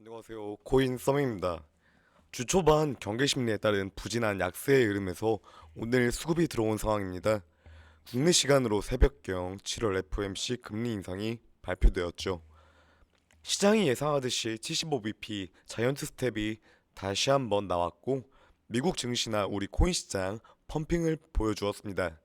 안녕하세요. 코인 썸입니다. 주 초반 경기 심리에 따른 부진한 약세의 흐름에서 오늘 수급이 들어온 상황입니다. 국내 시간으로 새벽경 7월 FOMC 금리 인상이 발표되었죠. 시장이 예상하듯이 75bp 자이언트 스텝이 다시 한번 나왔고 미국 증시나 우리 코인 시장 펌핑을 보여주었습니다.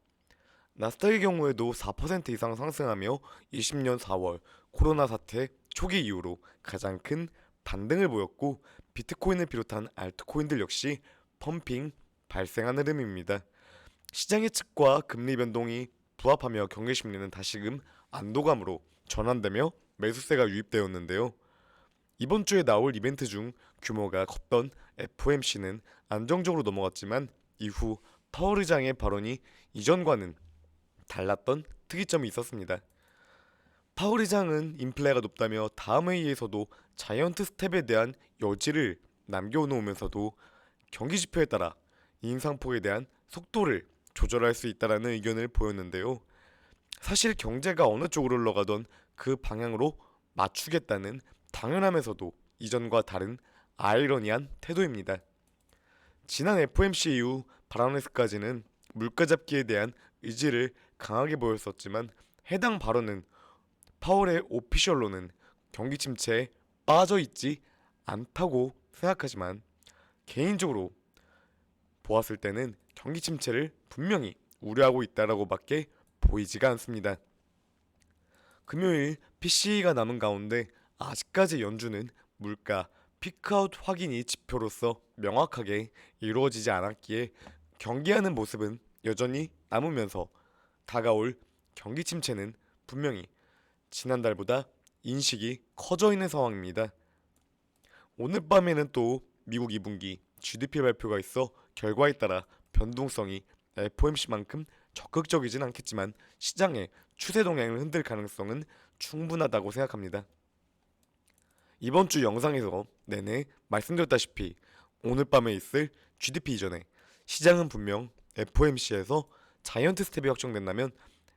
나스닥의 경우에도 4% 이상 상승하며 20년 4월 코로나 사태 초기 이후로 가장 큰 반등을 보였고 비트코인을 비롯한 알트코인들 역시 펌핑 발생한 흐름입니다. 시장 예측과 금리 변동이 부합하며 경기 심리는 다시금 안도감으로 전환되며 매수세가 유입되었는데요. 이번 주에 나올 이벤트 중 규모가 컸던 FOMC는 안정적으로 넘어갔지만 이후 파월 의장의 발언이 이전과는 달랐던 특이점이 있었습니다. 파월 의장은 인플레가 높다며 다음 회의에서도 자이언트 스텝에 대한 여지를 남겨놓으면서도 경기 지표에 따라 인상폭에 대한 속도를 조절할 수 있다라는 의견을 보였는데요. 사실 경제가 어느 쪽으로 흘러가던 그 방향으로 맞추겠다는 당연하면서도 이전과 다른 아이러니한 태도입니다. 지난 FOMC 이후 바라네스까지는 물가 잡기에 대한 의지를 강하게 보였었지만 해당 발언은 파월의 오피셜로는 경기 침체에 빠져 있지 않다고 생각하지만 개인적으로 보았을 때는 경기 침체를 분명히 우려하고 있다라고밖에 보이지가 않습니다. 금요일 PCE가 남은 가운데 아직까지 연준은 물가 피크아웃 확인이 지표로서 명확하게 이루어지지 않았기에 경계하는 모습은 여전히 남으면서 다가올 경기 침체는 분명히 지난달보다 인식이 커져 있는 상황입니다. 오늘 밤에는 또 미국 2분기 GDP 발표가 있어 결과에 따라 변동성이 FOMC만큼 적극적이진 않겠지만 시장의 추세 동향을 흔들 가능성은 충분하다고 생각합니다. 이번 주 영상에서 내내 말씀드렸다시피 오늘 밤에 있을 GDP 이전에 시장은 분명 FOMC에서 자이언트 스텝이 확정된다면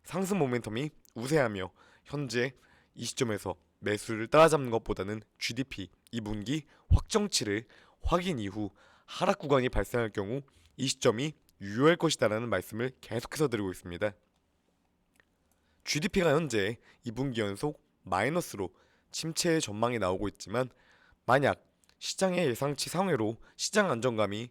상승 모멘텀이 우세하며 현재 이 시점에서 매수를 따라잡는 것보다는 GDP 2분기 확정치를 확인 이후 하락 구간이 발생할 경우 이 시점이 유효할 것이다라는 말씀을 계속해서 드리고 있습니다. GDP가 현재 2분기 연속 마이너스로 침체의 전망이 나오고 있지만 만약 시장의 예상치 상회로 시장 안정감이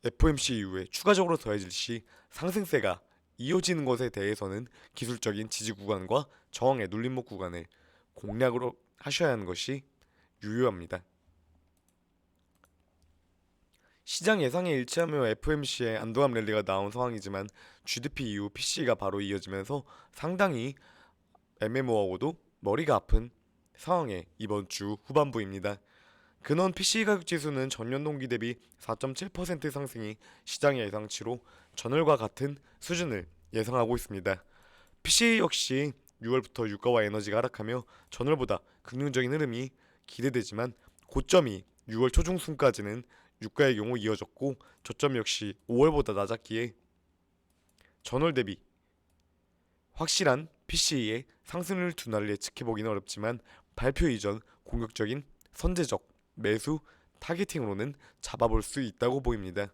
FOMC 이후에 추가적으로 더해질 시 상승세가 이어지는 것에 대해서는 기술적인 지지 구간과 저항의 눌림목 구간을 공략으로 하셔야 하는 것이 유효합니다. 시장 예상에 일치하며 FOMC에 안도감 랠리가 나온 상황이지만 GDP 이후 PC가 바로 이어지면서 상당히 애매모호하고도 머리가 아픈 상황의 이번 주 후반부입니다. 근원 PC 가격 지수는 전년 동기 대비 4.7% 상승이 시장의 예상치로 전월과 같은 수준을 예상하고 있습니다. PC 역시 6월부터 유가와 에너지가 하락하며 전월보다 긍정적인 흐름이 기대되지만 고점이 6월 초중순까지는 유가의 경우 이어졌고 저점 역시 5월보다 낮았기에 전월 대비 확실한 PC의 상승을 둔화를 예측해보기는 어렵지만 발표 이전 공격적인 선제적 매수 타겟팅으로는 잡아볼 수 있다고 보입니다.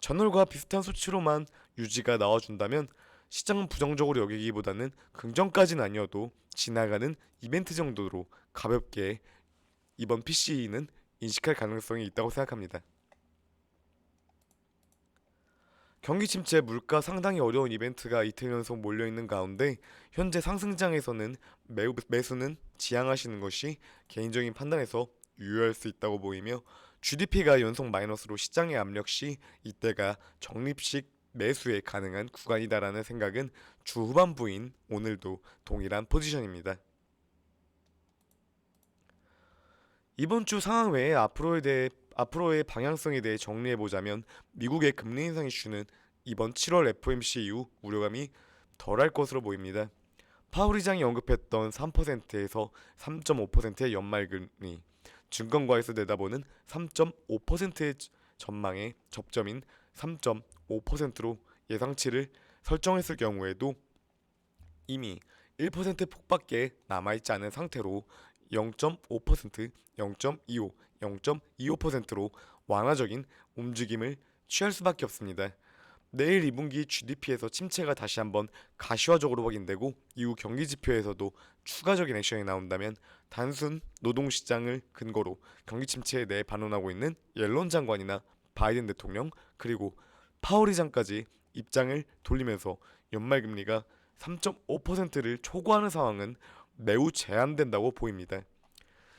전월과 비슷한 수치로만 유지가 나와준다면 시장은 부정적으로 여기기보다는 긍정까지는 아니어도 지나가는 이벤트 정도로 가볍게 이번 PC는 인식할 가능성이 있다고 생각합니다. 경기 침체 물가 상당히 어려운 이벤트가 이틀 연속 몰려있는 가운데 현재 상승장에서는 매수는 지양하시는 것이 개인적인 판단에서 유효할 수 있다고 보이며 GDP가 연속 마이너스로 시장의 압력 시 이때가 적립식 매수에 가능한 구간이다라는 생각은 주 후반부인 오늘도 동일한 포지션입니다. 이번 주 상황 외에 앞으로의 방향성에 대해 정리해보자면 미국의 금리 인상 이슈는 이번 7월 FOMC 이후 우려감이 덜할 것으로 보입니다. 파월 의장이 언급했던 3%에서 3.5%의 연말금리, 증권가에서 내다보는 3.5%의 전망의 접점인 3.5%로 예상치를 설정했을 경우에도 이미 1% 폭밖에 남아있지 않은 상태로 0.5%, 0.25 0.25%로 완화적인 움직임을 취할 수밖에 없습니다. 내일 2분기 GDP에서 침체가 다시 한번 가시화적으로 확인되고 이후 경기 지표에서도 추가적인 액션이 나온다면 단순 노동시장을 근거로 경기 침체에 대해 반론하고 있는 옐런 장관이나 바이든 대통령 그리고 파월 의장까지 입장을 돌리면서 연말금리가 3.5%를 초과하는 상황은 매우 제한된다고 보입니다.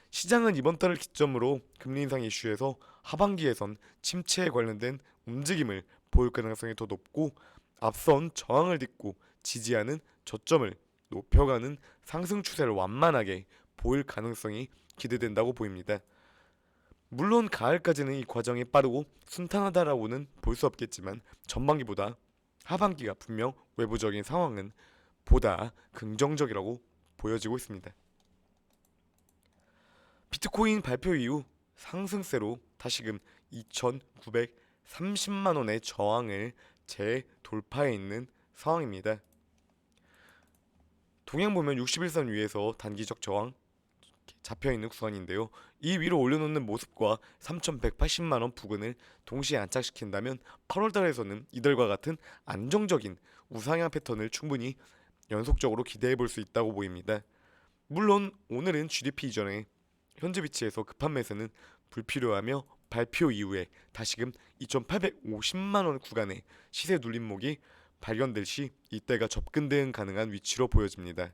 시장은 이번 달을 기점으로 금리 인상 이슈에서 하반기에선 침체에 관련된 움직임을 보일 가능성이 더 높고 앞선 저항을 딛고 지지하는 저점을 높여가는 상승 추세를 완만하게 보일 가능성이 기대된다고 보입니다. 물론 가을까지는 이 과정이 빠르고 순탄하다라고는 볼 수 없겠지만 전반기보다 하반기가 분명 외부적인 상황은 보다 긍정적이라고 보여지고 있습니다. 비트코인 발표 이후 상승세로 다시금 2,930만 원의 저항을 재돌파해 있는 상황입니다. 동양 보면 61선 위에서 단기적 저항 잡혀있는 구간인데요. 이 위로 올려놓는 모습과 3,180만 원 부근을 동시에 안착시킨다면 8월 달에서는 이들과 같은 안정적인 우상향 패턴을 충분히 연속적으로 기대해 볼 수 있다고 보입니다. 물론 오늘은 GDP 이전에 현재 위치에서 급한 매수는 불필요하며 발표 이후에 다시금 2,850만 원 구간의 시세 눌림목이 발견될 시 이때가 접근 대응 가능한 위치로 보여집니다.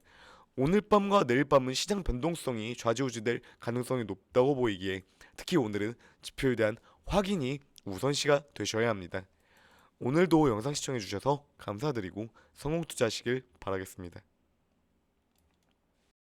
오늘 밤과 내일 밤은 시장 변동성이 좌지우지될 가능성이 높다고 보이기에 특히 오늘은 지표에 대한 확인이 우선시가 되셔야 합니다. 오늘도 영상 시청해주셔서 감사드리고 성공 투자하시길 바라겠습니다.